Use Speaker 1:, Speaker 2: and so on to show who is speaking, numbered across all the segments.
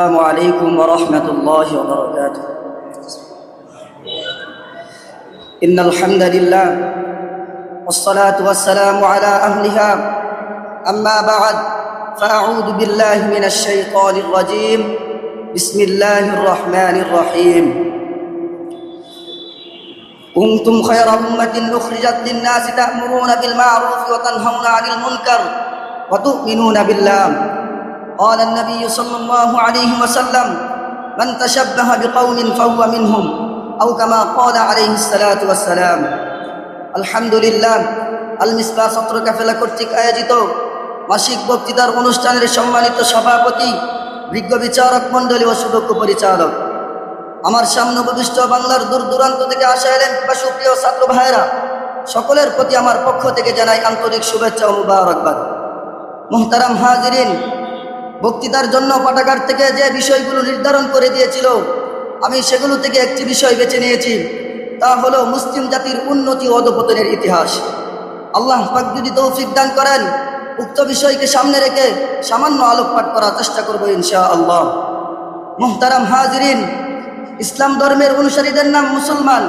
Speaker 1: السلام عليكم ورحمة الله وبركاته. إن الحمد لله والصلاة والسلام على أهلها. أما بعد فأعوذ بالله من الشيطان الرجيم. بسم الله الرحمن الرحيم. كنتم خير أمة أخرجت للناس تأمرون بالمعروف وتنهون عن المنكر وتؤمنون بالله. قال النبي صلى الله عليه وسلم: من تشبه بقوم فهو منهم، أو كما قال عليه الصلاة والسلام. আলহামদুলিল্লাহ, আল মিসবাহ ছাত্র কাফেলা কর্তৃক আয়োজিত মাসিক বক্তৃতার অনুষ্ঠানের সম্মানিত সভাপতি, বিজ্ঞ বিচারক মণ্ডলী ও সুদক্ষ পরিচালক, আমার সামনে উপবিষ্ট বাংলার দূর দূরান্ত থেকে আসা এলেন সুপ্রিয় ছাত্র ভাইয়েরা, সকলের প্রতি আমার পক্ষ থেকে জানাই আন্তরিক শুভেচ্ছা ও মুবারকবাদ। মুহতারাম হাজিরিন, বক্তৃতার জন্য পাঠাগার থেকে যে বিষয়গুলো নির্ধারণ করে দিয়েছিল, আমি সেগুলো থেকে একটি বিষয় বেছে নিয়েছি। তা হলো মুসলিম জাতির উন্নতি ও অধঃপতনের ইতিহাস। আল্লাহ পাক যদি তৌফিক দান করেন, উক্ত বিষয়কে সামনে রেখে সামান্য আলোকপাত করার চেষ্টা করব ইনশাআল্লাহ। মুহতারাম হাজিরিন, ইসলাম ধর্মের অনুসারীদের নাম মুসলমান,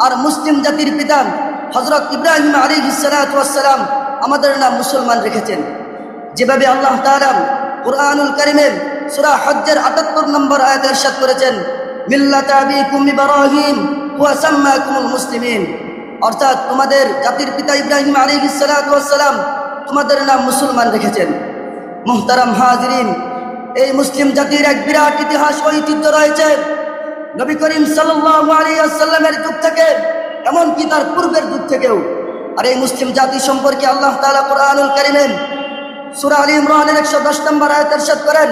Speaker 1: আর মুসলিম জাতির পিতা হযরত ইব্রাহিম আলাইহিস সালাতু ওয়াস সালাম আমাদের নাম মুসলমান রেখেছেন। যেভাবে আল্লাহ তাআলা কুরআনুল কারীমের সূরা হজ্জের ৭৮ নম্বর আয়াতে ইরশাদ করেছেন, মিল্লাতা আবিকুম ইব্রাহিম ওয়া সাম্মাকুমুল মুসলিমিন, অর্থাৎ তোমাদের জাতির পিতা ইব্রাহিম আলাইহিস সালাতু ওয়াস সালাম তোমাদের নাম মুসলমান রেখেছেন। মুহতারাম হাজিরিন, এই মুসলিম জাতির এক বিরাট ইতিহাস ঐতিহ্য রয়েছে। নবী করিম সাল্লাল্লাহু আলাইহি ওয়াসাল্লামের যুগ থেকে, এমনকি তার পূর্বের যুগ থেকেও। আর এই মুসলিম জাতি সম্পর্কে আল্লাহ তাআলা কুরআনুল কারীমে সূরা আলে ইমরানের ১১০ নম্বর আয়াতে ইরশাদ করেন,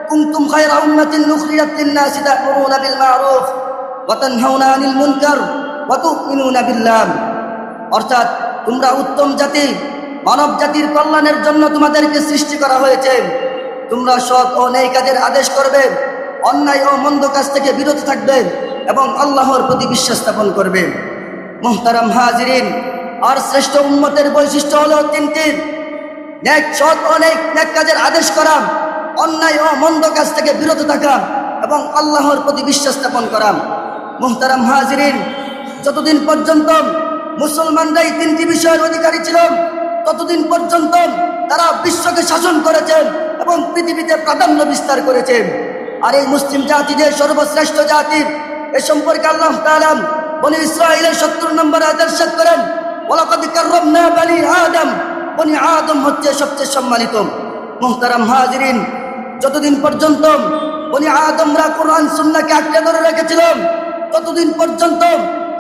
Speaker 1: কুনতুম খায়রা উম্মাতিন উখরিজাত লিন-নাসি তা'মুরুনা বিল মা'রুফ ওয়া তানহাউনা আনিল মুনকার ওয়া তু'মিনুনা বিল্লাহ, অর্থাৎ তোমরা উত্তম জাতি, মানব জাতির কল্যাণের জন্য তোমাদেরকে সৃষ্টি করা হয়েছে। তোমরা সৎ ও নেক কাজের আদেশ করবে, অন্যায় ও মন্দ কাজ থেকে বিরত থাকবে এবং আল্লাহর প্রতি বিশ্বাস স্থাপন করবে। মুহতারাম হাজিরিন, আর শ্রেষ্ঠ উম্মতের বৈশিষ্ট্য হলো তিনটি: নেক, সৎ ও নেক কাজের আদেশ করা, অন্যায় ও মন্দ কাজ থেকে বিরত থাকা এবং আল্লাহর প্রতি বিশ্বাস স্থাপন করা। মুহতারাম হাজিরিন, যতদিন পর্যন্ত মুসলমানরা এই তিনটি বিষয়ের অধিকারী ছিল, ততদিন পর্যন্ত তারা বিশ্বকে শাসন করেছেন এবং পৃথিবীতে প্রাধান্য বিস্তার করেছেন। আর এই মুসলিম জাতি যে সর্বশ্রেষ্ঠ জাতি, এ সম্পর্কে আল্লাহ তাআলা বনি ইসরাঈলের ৭০ নম্বর আয়াতে ইরশাদ করেন, ওয়ালাকাদ কাররামনা বনি আদম, বনি আদম হচ্ছে সবচেয়ে সম্মানিত। মুহতারাম হাজিরিন, যতদিন পর্যন্ত বনি আদমরা কোরআন সুন্নাহকে আঁকড়ে ধরে রেখেছিল, ততদিন পর্যন্ত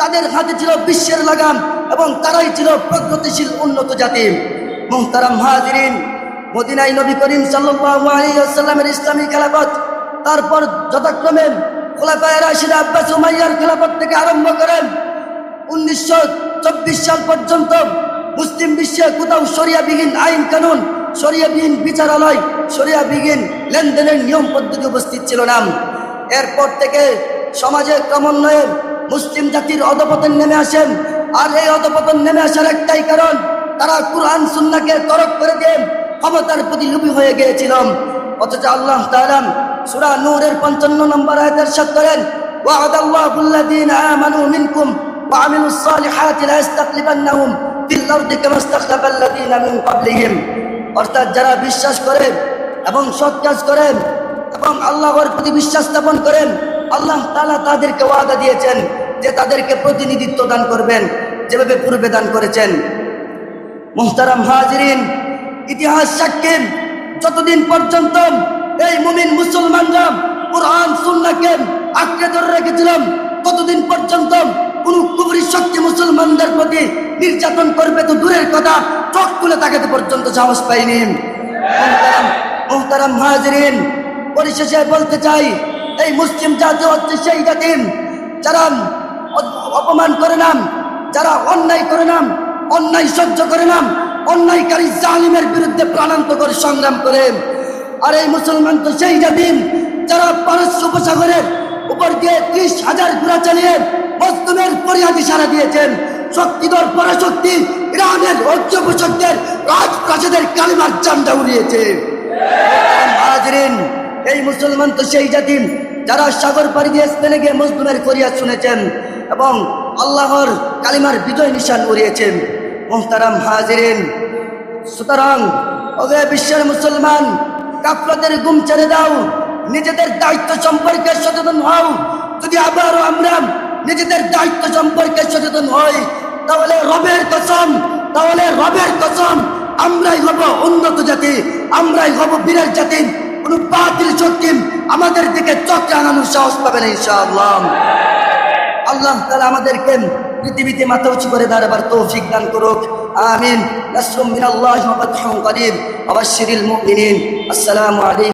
Speaker 1: তাদের হাতে ছিল বিশ্বের লাগাম এবং তারাই ছিল প্রগতিশীল উন্নত জাতি। মুহতারাম হাজিরিন, মদিনায় নবী করিম সাল্লাল্লাহু আলাইহি ওয়াসাল্লামের ইসলামী খেলাফত, তারপর যথাক্রমে খোলাফায়ে রাশিদা আব্বাস উমাইয়ার খেলাফত থেকে আরম্ভ করেন 1924 সাল পর্যন্ত মুসলিম বিশ্বে কোথাও শরিয়াবিহীন আইন কানুন, শরিয়াবিহীন বিচারালয়, শরিয়াবিহীন লেনদেনের নিয়ম পদ্ধতি উপস্থিত ছিল না। এরপর থেকে সমাজে ক্রমান্বয়ে মুসলিম জাতির অধঃপতন নেমে আসেন। আর এই অধঃপতন নেমে আসার একটাই কারণ, তারা কুরআন সুন্নাহকে তরক করে দিয়ে ক্ষমতার প্রতি লোভী হয়ে গিয়েছিল। অথচ আল্লাহ তাআলা সূরা নূরের ৫৫ নম্বর আয়াতে ইরশাদ করেন, ওয়া'দাল্লাহুল্লাযীনা আমানু মিনকুম ওয়া আমিলুস সালিহাতি লা ইস্তাখলিফান্নাহুম ফিল আরদি কামা ইস্তাখলাফাল্লাযীনা মিন ক্বাবলিহিম, অর্থাৎ যারা বিশ্বাস করে এবং সৎ কাজ করেন এবং আল্লাহর প্রতি বিশ্বাস স্থাপন করেন, আল্লাহ তাআলা তাদেরকে ওয়াদা দিয়েছেন যে তাদেরকে প্রতিনিধিত্ব দান করবেন, যেভাবে পূর্বে দান করেছেন। মুহতারাম হাজিরিন, ইতিহাস সাক্ষী, যতদিন পর্যন্ত এই মুমিন মুসলমানরা কুরআন সুন্নাহকে আঁকড়ে ধরে রেখেছিলাম, ততদিন পর্যন্ত কোন কুফরি শক্তি মুসলমানদের প্রতি নির্যাতন করবে তো দূরের কথা, চোখ খুলে তাকাতে পর্যন্ত সাহস পাইনি। মুহতারাম হাজিরিন, পরিশেষে বলতে চাই, এই মুসলিম জাতি হচ্ছে সেই জাতি যারা অপমান করে না, যারা অন্যায় করে না, অন্যায় সহ্য করে না, অন্যায়কারী জালিমের বিরুদ্ধে প্রাণান্তকর সংগ্রাম করে। আর এই মুসলমান তো সেই জাতি যারা পারস্য উপসাগরের উপর দিয়ে ৩০,০০০ ঘোড়া চালিয়ে মজলুমের ফরিয়াদি সারা দিয়েছেন। শক্তিধর পরাশক্তি ইরানের অধ্যপোষকদের রাজপ্রাসাদের কালিমার ঝান্ডা উড়িয়েছে। হাজিরিন, এই মুসলমান তো সেই জাতি যারা সাগর পাড়ি দিয়ে স্পেনে গিয়ে মজলুমের ফরিয়াদ শুনেছেন এবং আল্লাহর কালিমার বিজয় নিশান উড়িয়েছেন। মুহতারাম হাজিরিন, সুতরাং ওগে বিশ্বের মুসলমান, গাফলতের ঘুম ছেড়ে দাও, নিজেদের দায়িত্ব সম্পর্কে সচেতন হও। যদি আবারও আমরা নিজেদের দায়িত্ব সম্পর্কে সচেতন হই, তাহলে রবের কসম আমরাই হব উন্নত জাতি, আমরাই হব বীরের জাতি। কোন বাতিল শক্তি আমাদের দিকে চক্রে আনানোর সাহস পাবে না ইনশাআল্লাহ। আল্লাহ তাআলা আমাদেরকে পৃথিবীতে মাথা উঁচু করে দাঁড়াবার তৌফিক দান করুক। আমিন। নাসরুম মিনাল্লাহি ওয়া ফাতহুন করিব। ওয়া বাশশিরিল মুমিনিন। আসসালামু আলাইকুম।